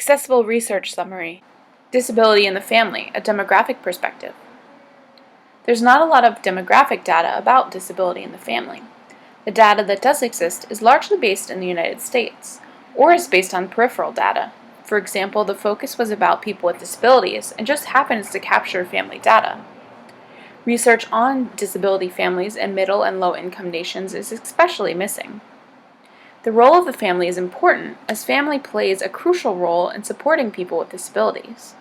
Accessible research summary. Disability in the family, a demographic perspective. There's not a lot of demographic data about disability in the family. The data that does exist is largely based in the United States, or is based on peripheral data. For example, the focus was about people with disabilities and just happens to capture family data. Research on disability families in middle and low-income nations is especially missing. The role of the family is important, as family plays a crucial role in supporting people with disabilities.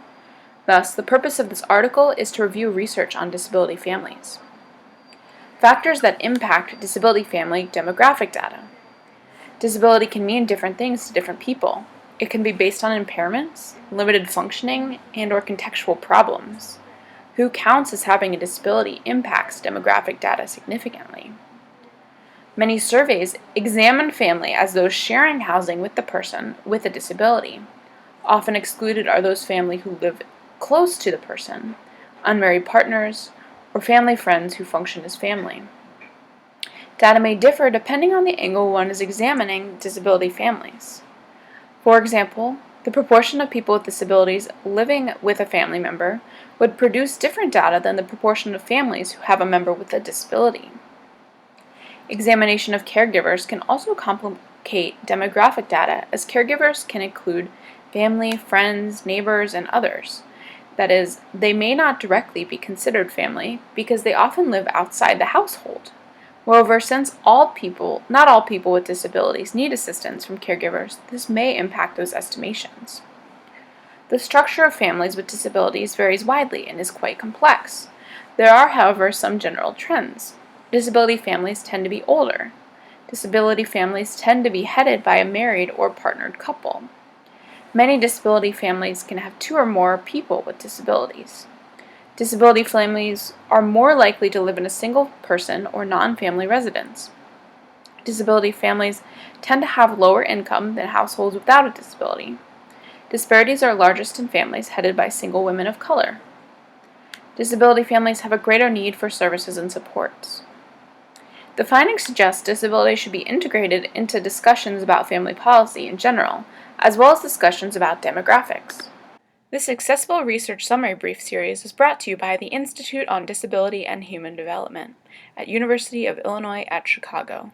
Thus, the purpose of this article is to review research on disability families. Factors that impact disability family demographic data. Disability can mean different things to different people. It can be based on impairments, limited functioning, and/or contextual problems. Who counts as having a disability impacts demographic data significantly. Many surveys examine family as those sharing housing with the person with a disability. Often excluded are those families who live close to the person, unmarried partners, or family friends who function as family. Data may differ depending on the angle one is examining disability families. For example, the proportion of people with disabilities living with a family member would produce different data than the proportion of families who have a member with a disability. Examination of caregivers can also complicate demographic data, as caregivers can include family, friends, neighbors, and others. That is, they may not directly be considered family because they often live outside the household. Moreover, since not all people with disabilities need assistance from caregivers, this may impact those estimations. The structure of families with disabilities varies widely and is quite complex. There are, however, some general trends. Disability families tend to be older. Disability families tend to be headed by a married or partnered couple. Many disability families can have 2 or more people with disabilities. Disability families are more likely to live in a single person or non-family residence. Disability families tend to have lower income than households without a disability. Disparities are largest in families headed by single women of color. Disability families have a greater need for services and supports. The findings suggest disability should be integrated into discussions about family policy in general, as well as discussions about demographics. This Accessible Research Summary Brief series is brought to you by the Institute on Disability and Human Development at University of Illinois at Chicago.